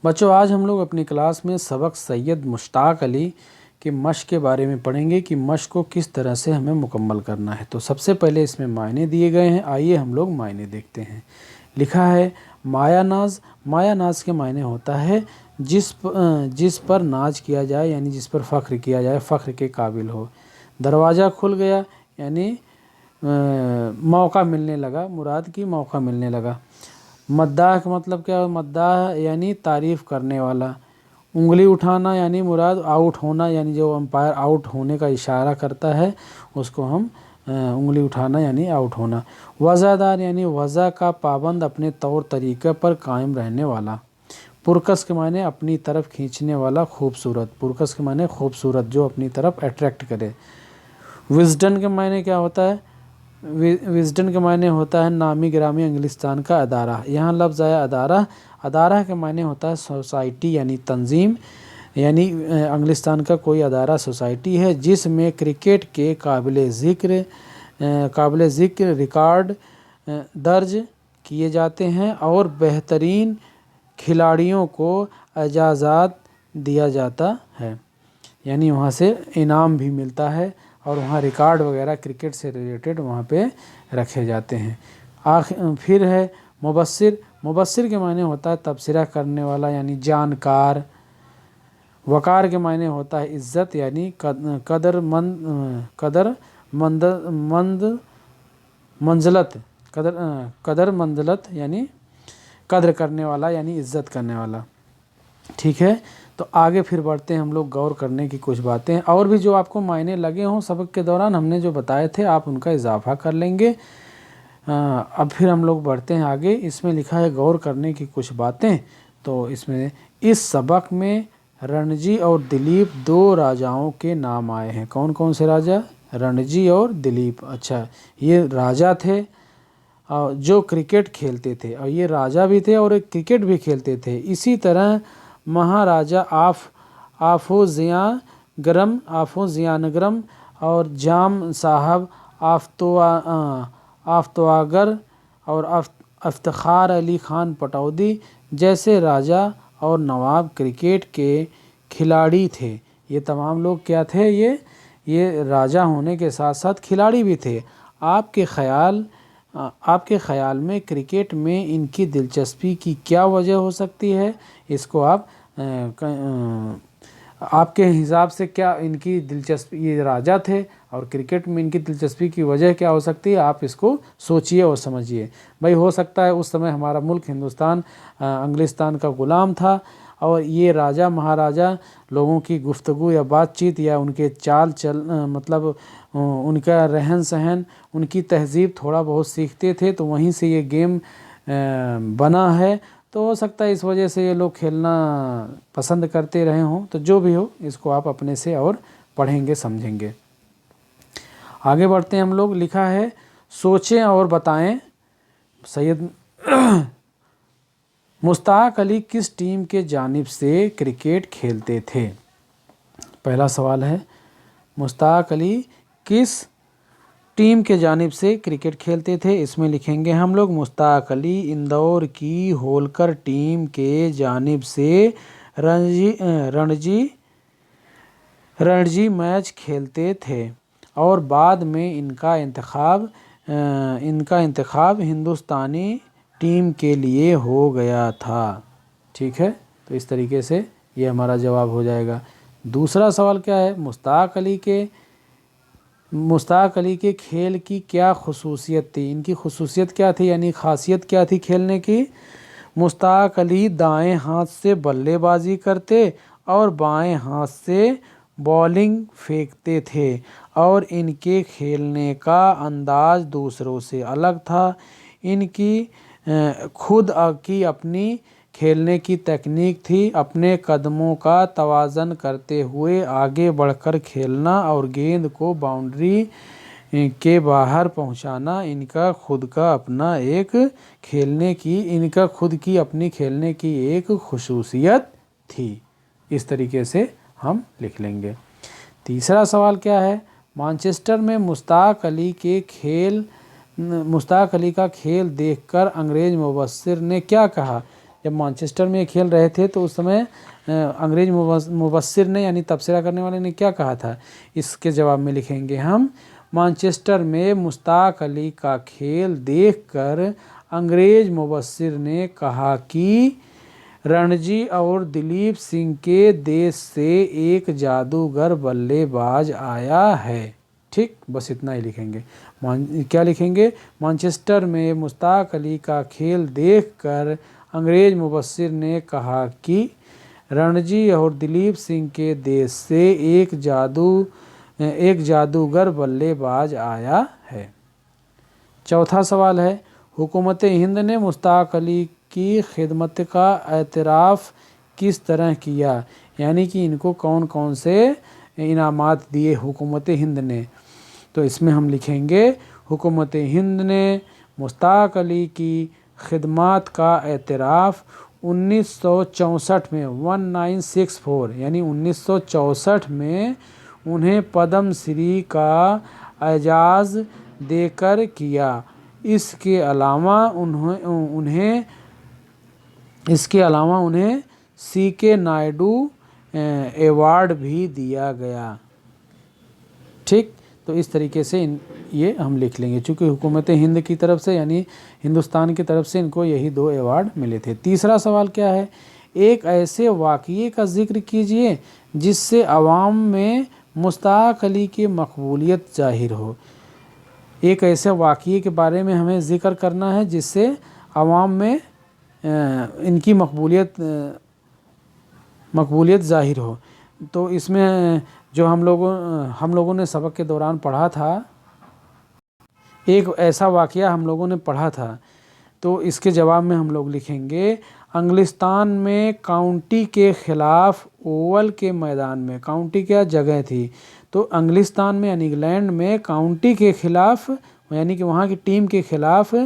بچوں آج ہم لوگ اپنی کلاس میں سبق سید مشتاق علی کی مشق کے بارے میں پڑھیں گے کہ مشق کو کس طرح سے ہمیں مکمل کرنا ہے۔ تو سب سے پہلے اس میں معنی دیے گئے ہیں، آئیے ہم لوگ معنی دیکھتے ہیں۔ لکھا ہے مایا ناز۔ مایا ناز کے معنی ہوتا ہے جس پر ناز کیا جائے، یعنی جس پر فخر کیا جائے، فخر کے قابل ہو۔ دروازہ کھل گیا یعنی موقع ملنے لگا، مراد کی موقع ملنے لگا۔ مداح کا مطلب کیا ہے؟ مداح یعنی تعریف کرنے والا۔ انگلی اٹھانا یعنی مراد آؤٹ ہونا، یعنی جو امپائر آؤٹ ہونے کا اشارہ کرتا ہے اس کو ہم انگلی اٹھانا یعنی آؤٹ ہونا۔ وضع دار یعنی وضع کا پابند، اپنے طور طریقے پر قائم رہنے والا۔ پرکس کے معنی اپنی طرف کھینچنے والا، خوبصورت۔ پرکس کے معنی خوبصورت، جو اپنی طرف اٹریکٹ کرے۔ وزڈن کے معنی کیا ہوتا ہے؟ وزڈن کے معنی ہوتا ہے نامی گرامی انگلستان کا ادارہ۔ یہاں لفظ آیا ادارہ۔ ادارہ کے معنی ہوتا ہے سوسائٹی یعنی تنظیم، یعنی انگلستان کا کوئی ادارہ سوسائٹی ہے جس میں کرکٹ کے قابل ذکر ریکارڈ درج کیے جاتے ہیں اور بہترین کھلاڑیوں کو اعزازات دیا جاتا ہے، یعنی وہاں سے انعام بھی ملتا ہے اور وہاں ریکارڈ وغیرہ کرکٹ سے ریلیٹڈ وہاں پہ رکھے جاتے ہیں۔ پھر ہے مبصر۔ مبصر کے معنی ہوتا ہے تبصرہ کرنے والا یعنی جانکار۔ وقار کے معنی ہوتا ہے عزت یعنی قدر منزلت یعنی قدر کرنے والا یعنی عزت کرنے والا۔ ٹھیک ہے، تو آگے پھر بڑھتے ہیں ہم لوگ، غور کرنے کی کچھ باتیں اور بھی جو آپ کو معنی لگے ہوں سبق کے دوران ہم نے جو بتائے تھے آپ ان کا اضافہ کر لیں گے۔ اب پھر ہم لوگ بڑھتے ہیں آگے۔ اس میں لکھا ہے غور کرنے کی کچھ باتیں، تو اس میں اس سبق میں رنجی اور دلیپ دو راجاؤں کے نام آئے ہیں۔ کون کون سے راجا؟ رنجی اور دلیپ۔ اچھا، یہ راجا تھے جو کرکٹ کھیلتے تھے، اور یہ راجا بھی تھے اور ایک کرکٹ بھی کھیلتے تھے۔ اسی طرح مہاراجا آفوزیانگرم اور جام صاحب آفتوآگر اور افتخار علی خان پٹودی جیسے راجا اور نواب کرکٹ کے کھلاڑی تھے۔ یہ تمام لوگ کیا تھے؟ یہ راجا ہونے کے ساتھ ساتھ کھلاڑی بھی تھے۔ آپ کے خیال میں کرکٹ میں ان کی دلچسپی کی کیا وجہ ہو سکتی ہے؟ اس کو آپ کے حساب سے کیا ان کی دلچسپی، یہ راجا تھے اور کرکٹ میں ان کی دلچسپی کی وجہ کیا ہو سکتی ہے؟ آپ اس کو سوچئے اور سمجھیے۔ بھائی ہو سکتا ہے اس سمے ہمارا ملک ہندوستان انگلستان کا غلام تھا اور یہ راجا مہاراجا لوگوں کی گفتگو یا بات چیت یا ان کے چال مطلب ان کا رہن سہن، ان کی تہذیب تھوڑا بہت سیکھتے تھے، تو وہیں سے یہ گیم بنا ہے۔ تو ہو سکتا ہے اس وجہ سے یہ لوگ کھیلنا پسند کرتے رہے ہوں۔ تو جو بھی ہو اس کو آپ اپنے سے اور پڑھیں گے سمجھیں گے۔ آگے بڑھتے ہیں ہم لوگ۔ لکھا ہے سوچیں اور بتائیں سید مشتاق علی کس ٹیم کے جانب سے کرکٹ کھیلتے تھے؟ پہلا سوال ہے مشتاق علی کس ٹیم کے جانب سے کرکٹ کھیلتے تھے؟ اس میں لکھیں گے ہم لوگ مشتاق علی اندور کی ہولکر ٹیم کے جانب سے رنجی میچ کھیلتے تھے اور بعد میں ان کا انتخاب ہندوستانی ٹیم کے لیے ہو گیا تھا۔ ٹھیک ہے، تو اس طریقے سے یہ ہمارا جواب ہو جائے گا۔ دوسرا سوال کیا ہے؟ مشتاق علی کے کھیل کی کیا خصوصیت تھی؟ ان کی خصوصیت کیا تھی یعنی خاصیت کیا تھی کھیلنے کی؟ مشتاق علی دائیں ہاتھ سے بلے بازی کرتے اور بائیں ہاتھ سے بالنگ پھینکتے تھے اور ان کے کھیلنے کا انداز دوسروں سے الگ تھا۔ ان کی خود کی اپنی کھیلنے کی تکنیک تھی، اپنے قدموں کا توازن کرتے ہوئے آگے بڑھ کر کھیلنا اور گیند کو باؤنڈری کے باہر پہنچانا ان کا خود کی اپنی کھیلنے کی ایک خصوصیت تھی۔ اس طریقے سے ہم لکھ لیں گے۔ تیسرا سوال کیا ہے؟ مانچسٹر میں مشتاق علی کا کھیل دیکھ کر انگریز مبصر نے کیا کہا؟ जब मैनचेस्टर में ये खेल रहे थे तो उस समय अंग्रेज मुबस्सिर ने यानी तबसरा करने वाले ने क्या कहा था, इसके जवाब में लिखेंगे हम, मैनचेस्टर में मुश्ताक अली का खेल देखकर अंग्रेज मुबस्सिर ने कहा कि रणजी और दिलीप सिंह के देश से एक जादूगर बल्लेबाज आया है। ठीक, बस इतना ही लिखेंगे। क्या लिखेंगे, मैनचेस्टर में मुश्ताक अली का खेल देखकर अंग्रेज मुबस्सिर ने कहा कि रणजी और दिलीप सिंह के देश से एक जादूगर बल्लेबाज आया है। चौथा सवाल है, हुकूमत हिंद ने मुश्ताक अली की खिदमत का एतराफ़ किस तरह किया, यानी कि इनको कौन कौन से इनामात दिए हुकूमत हिंद ने। तो इसमें हम लिखेंगे, हुकूमत हिंद ने मुश्ताक अली की खिदमत का एतराफ़ 1964 में 1964 यानी 1964 में उन्हें पद्म श्री का एजाज़ देकर किया। इसके अलावा उन्हें CK नायडू अवार्ड भी दिया गया। ठीक, तो इस तरीके से ये हम लिख लेंगे, चूँकि हुकूमत हिंद की तरफ से यानी हिंदुस्तान की तरफ से इनको यही 2 अवार्ड मिले थे। तीसरा सवाल क्या है, एक ऐसे वाक़ये का जिक्र कीजिए जिससे अवाम में मुश्ताक अली की मकबूलियत ज़ाहिर हो। एक ऐसे वाक़ये के बारे में हमें ज़िक्र करना है जिससे अवाम में इनकी मकबूलियत ज़ाहिर हो। तो इसमें जो हम लोगों ने सबक के दौरान पढ़ा था, एक ऐसा वाक़या हम लोगों ने पढ़ा था, तो इसके जवाब में हम लोग लिखेंगे, इंग्लिस्तान में काउंटी के ख़िलाफ़ ओवल के मैदान में, काउंटी क्या जगह थी, तो इंग्लिस्तान में यानी इंग्लैंड में काउंटी के ख़िलाफ़ यानी कि वहाँ की टीम के ख़िलाफ़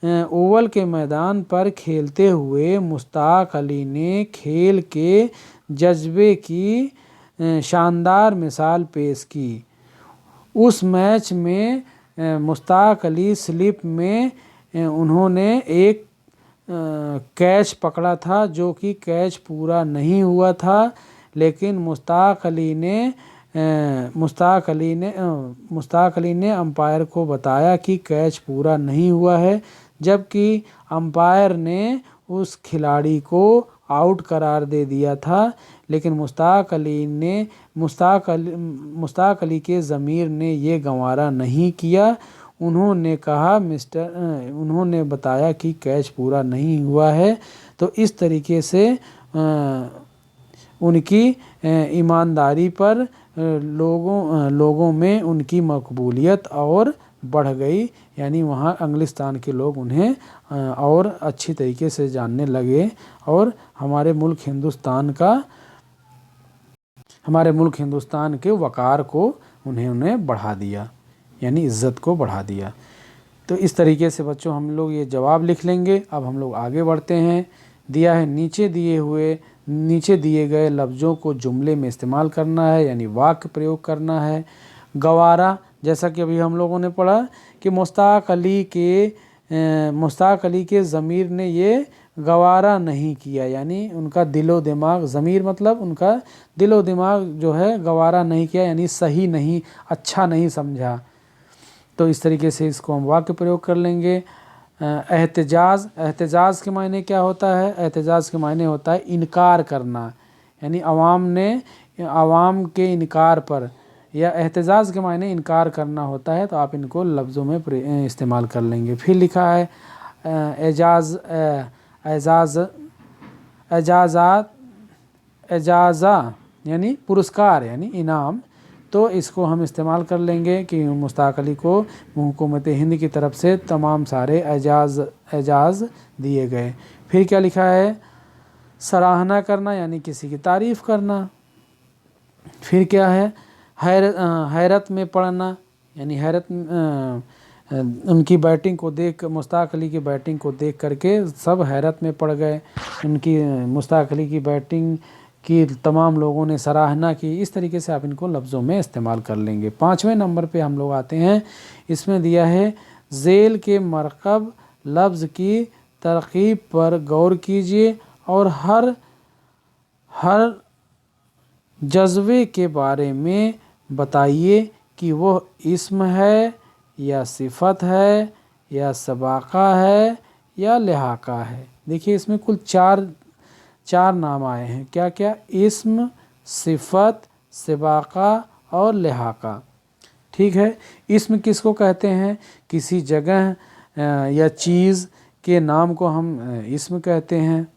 ओवल के मैदान पर खेलते हुए मुश्ताक अली ने खेल के जज्बे की शानदार मिसाल पेश की। उस मैच में मुश्ताक अली स्लिप में उन्होंने एक कैच पकड़ा था जो कि कैच पूरा नहीं हुआ था, लेकिन मुश्ताक अली ने अंपायर को बताया कि कैच पूरा नहीं हुआ है, जबकि अंपायर ने उस खिलाड़ी को आउट करार दे दिया था। लेकिन मुश्ताक अली के ज़मीर ने ये गंवारा नहीं किया। उन्होंने बताया कि कैच पूरा नहीं हुआ है। तो इस तरीके से उनकी ईमानदारी पर लोगों में उनकी मकबूलियत और बढ़ गई, यानी वहाँ इंग्लिस्तान के लोग उन्हें और अच्छी तरीके से जानने लगे और हमारे मुल्क हिंदुस्तान के वक़ार को उन्होंने बढ़ा दिया, यानी इज़्ज़त को बढ़ा दिया। तो इस तरीके से बच्चों हम लोग ये जवाब लिख लेंगे। अब हम लोग आगे बढ़ते हैं। दिया है नीचे दिए गए लफ्ज़ों को जुमले में इस्तेमाल करना है, यानी वाक्य प्रयोग करना है। गवारा, जैसा कि अभी हम लोगों ने पढ़ा कि मुश्ताक अली के ज़मीर ने ये गवारा नहीं किया, यानी उनका दिलो दिमाग, ज़मीर मतलब उनका दिलो दिमाग जो है गवारा नहीं किया, यानी सही नहीं, अच्छा नहीं समझा। तो इस तरीके से इसको हम वाक्य प्रयोग कर लेंगे। एहतजाज के मायने क्या होता है? एहतजाज के मायने होता है इनकार करना, यानी आवाम के इनकार पर, या एहतजाज के मायने इनकार करना होता है। तो आप इनको लफ्ज़ों में इस्तेमाल कर लेंगे। फिर लिखा है एजाज़ा यानी पुरस्कार यानी इनाम। तो इसको हम इस्तेमाल कर लेंगे कि मुश्ताक अली को हुकूमत हिंद की तरफ से तमाम सारे एजाज़ दिए गए। फिर क्या लिखा है? सराहना करना, यानी किसी की तारीफ़ करना। फिर क्या है? हैरत में पड़ना, यानी उनकी बैटिंग को देख, मुश्ताक अली की बैटिंग को देख करके सब हैरत में पड़ गए। मुश्ताक अली की बैटिंग की तमाम लोगों ने सराहना की। इस तरीके से आप इनको लफ्ज़ों में इस्तेमाल कर लेंगे। 5वें नंबर पे हम लोग आते हैं। इसमें दिया है झेल के मरकब लफ्ज़ की तरकीब पर गौर कीजिए और हर जज्बे के बारे में बताइए कि वह इस्म है या सिफत है या सबाका है या लिहाका है। देखिए इसमें कुल चार नाम आए हैं, क्या क्या? इस्म, सिफत, सबाका और लिहाका। ठीक है, इस्म किसको कहते हैं? किसी जगह या चीज़ के नाम को हम इस्म कहते हैं।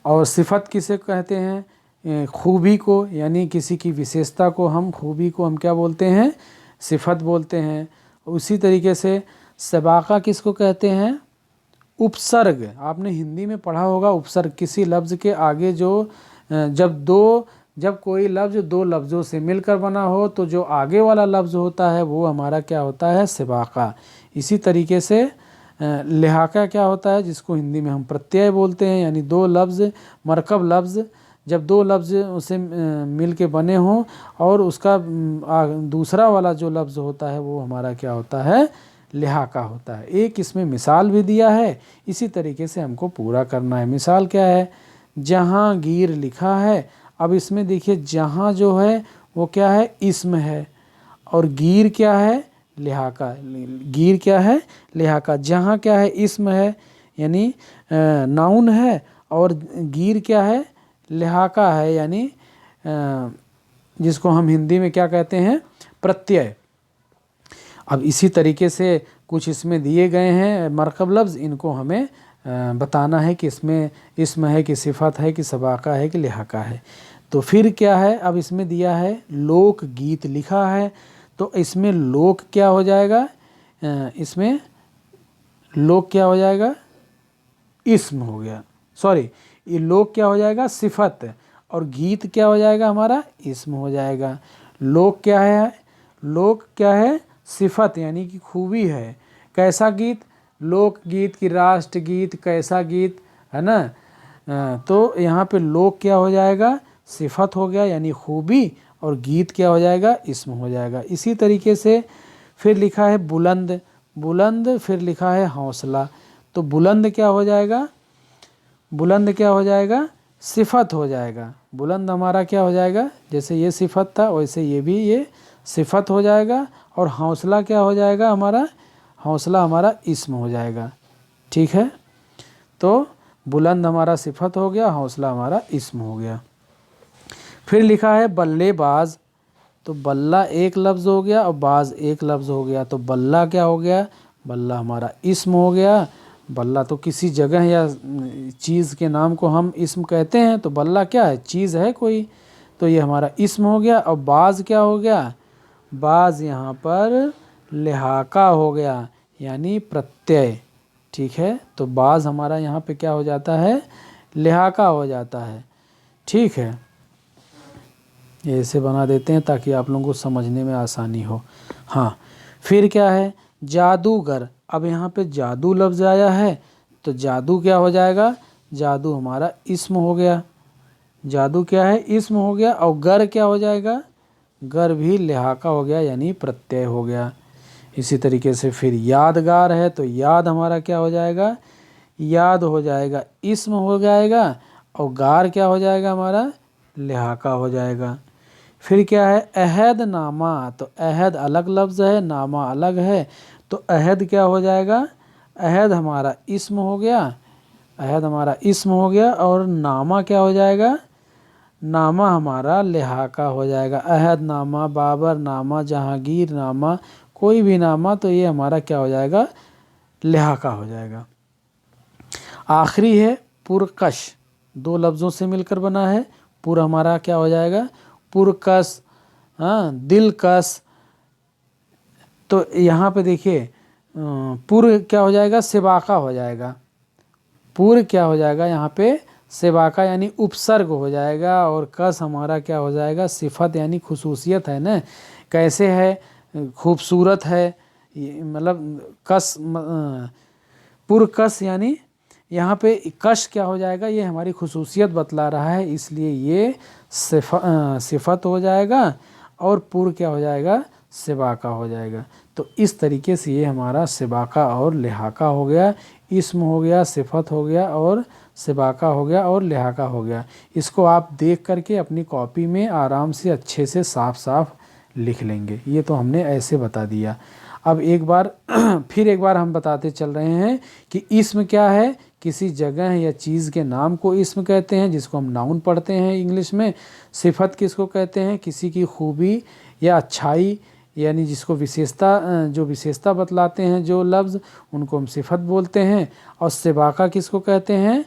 और सिफत किसे कहते हैं? खूबी को, यानी किसी की विशेषता को खूबी को हम क्या बोलते हैं? सिफत बोलते हैं। उसी तरीके से सबाका किसको कहते हैं? उपसर्ग। आपने हिंदी में पढ़ा होगा उपसर्ग, किसी लफ्ज़ के आगे जब कोई लफ्ज़ दो लफ्ज़ों से मिलकर बना हो तो जो आगे वाला लफ्ज़ होता है वो हमारा क्या होता है? सबाका। इसी तरीके से लिहाका क्या होता है? जिसको हिंदी में हम प्रत्यय बोलते हैं, यानी दो लफ्ज़, मरकब लफ्ज़, जब दो लफ्ज़ उसे मिल के बने हों और उसका दूसरा वाला जो लफ्ज़ होता है वो हमारा क्या होता है? लिहाका होता है। एक इसमें मिसाल भी दिया है, इसी तरीके से हमको पूरा करना है। मिसाल क्या है? जहांगीर लिखा है। अब इसमें देखिए जहां जो है वो क्या है? इस्म है, और गीर क्या है? लिहाका। गीर क्या है? लिहाका। जहां क्या है? इस्म है, यानी नाउन है, और गीर क्या है? लिहाका है, यानी जिसको हम हिंदी में क्या कहते हैं? प्रत्यय। अब इसी तरीके से कुछ इसमें दिए गए हैं मरकब लफ्ज़, इनको हमें बताना है कि इसमें इस्म है कि सिफत है कि सबाका है कि लिहाका है। तो फिर क्या है? अब इसमें दिया है लोक गीत लिखा है, तो इसमें लोक क्या हो जाएगा? इसमें लोक क्या हो जाएगा? इस्म हो गया, सॉरी, ये लोक क्या हो जाएगा? सिफत, और गीत क्या हो जाएगा? हमारा इस्म हो जाएगा। लोक क्या है? लोक क्या है? सिफत, यानी कि खूबी है। कैसा गीत? लोक गीत की राष्ट्र गीत, कैसा गीत, है ना? तो यहाँ पे लोक क्या हो जाएगा? सिफत हो गया, यानी खूबी, और गीत क्या हो जाएगा? इस्म हो जाएगा। इसी तरीके से फिर लिखा है बुलंद। बुलंद, फिर लिखा है हौसला। तो बुलंद क्या हो जाएगा? बुलंद क्या हो जाएगा? सिफत हो जाएगा। बुलंद हमारा क्या हो जाएगा? जैसे ये सिफत था वैसे ये भी ये सिफत हो जाएगा। और हौसला क्या हो जाएगा हमारा? हौसला हमारा इस्म हो जाएगा। ठीक है, तो बुलंद हमारा सिफत हो गया, हौसला हमारा इस्म हो गया। फिर लिखा है बल्लेबाज। तो बल्ला एक लफ्ज़ हो गया और बाज एक लफ्ज़ हो गया। तो बल्ला क्या हो गया? बल्ला हमारा इस्म हो गया। बल्ला तो किसी जगह या चीज़ के नाम को हम इस्म कहते हैं, तो बल्ला क्या है? चीज़ है कोई, तो ये हमारा इस्म हो गया। और बाज क्या हो गया? बाज यहाँ पर लिहाका हो गया, यानी प्रत्यय। ठीक है, तो बाज हमारा यहाँ पे क्या हो जाता है? लिहाका हो जाता है। ठीक है, ये ऐसे बना देते हैं ताकि आप लोगों को समझने में आसानी हो। हाँ, फिर क्या है? जादूगर। अब यहाँ पे जादू लफ्ज़ आया है, तो जादू क्या हो जाएगा? जादू हमारा इस्म हो गया। जादू क्या है? इस्म हो गया। और गर क्या हो जाएगा? गर भी लिहाका हो गया, यानी प्रत्यय हो गया। इसी तरीके से फिर यादगार है, तो याद हमारा क्या हो जाएगा? याद हो जाएगा, इस्म हो जाएगा, और गार क्या हो जाएगा? हमारा लिहाका हो जाएगा। फिर क्या है? अहद नामा। तो अहद अलग लफ्ज़ है, नामा अलग है, तो अहद क्या हो जाएगा? अहद हमारा इस्म हो गया। अहद हमारा इस्म हो गया, और नामा क्या हो जाएगा? नामा हमारा लिहाका हो जाएगा। अहद नामा, बाबर नामा, जहांगीर नामा, कोई भी नामा, तो ये हमारा क्या हो जाएगा? लिहाका हो जाएगा। आखिरी है पुरकश। दो लफ्ज़ों से मिलकर बना है। पुर हमारा क्या हो जाएगा? पुरकस, हाँ, दिलकश। तो यहाँ पे देखिए पुर क्या हो जाएगा? सेबाका हो जाएगा। पुर क्या हो जाएगा? यहाँ पे सेबाका, यानी उपसर्ग हो जाएगा। और कस हमारा क्या हो जाएगा? सिफत, यानी खुसूसियत है ना, कैसे है? खूबसूरत है, मतलब कस, पुरकस, यानी यहाँ पे कश क्या हो जाएगा? ये हमारी खुसूसियत बतला रहा है, इसलिए ये सिफत हो जाएगा। और पुर क्या हो जाएगा? सेबाका हो जाएगा। तो इस तरीके से ये हमारा सिबाका और लिहाका हो गया, इस्म हो गया, सिफत हो गया और सिबाका हो गया और लिहाका हो गया। इसको आप देख करके अपनी कॉपी में आराम से अच्छे से साफ साफ लिख लेंगे। ये तो हमने ऐसे बता दिया। अब एक बार फिर एक बार हम बताते चल रहे हैं कि इस्म क्या है। किसी जगह या चीज़ के नाम को इस्म कहते हैं, जिसको हम नाउन पढ़ते हैं इंग्लिश में। सिफत किसको कहते हैं, किसी की खूबी या अच्छाई यानी जिसको जो विशेषता बतलाते हैं जो लफ्ज़, उनको हम सिफत बोलते हैं। और सिबाका किसको कहते हैं,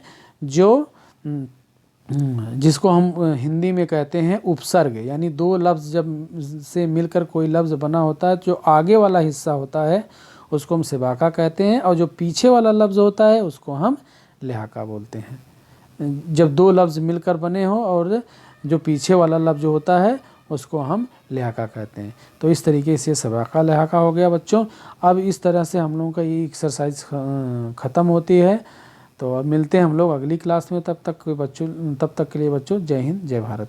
जिसको हम हिंदी में कहते हैं उपसर्ग, यानी दो लफ्ज़ जब से मिलकर कोई लफ्ज़ बना होता है, जो आगे वाला हिस्सा होता है उसको हम सिबाका कहते हैं, और जो पीछे वाला लफ्ज़ होता है उसको हम लिहाका बोलते हैं। जब दो लफ्ज़ मिलकर बने हों और जो पीछे वाला लफ्ज़ जो होता है उसको हम लिहाका कहते हैं। तो इस तरीके से सिबाका लिहाका हो गया बच्चों। अब इस तरह से हम लोगों का ये एक्सरसाइज ख़त्म होती है। तो अब मिलते हैं हम लोग अगली क्लास में। तब तक के लिए बच्चों जय हिंद जय भारत।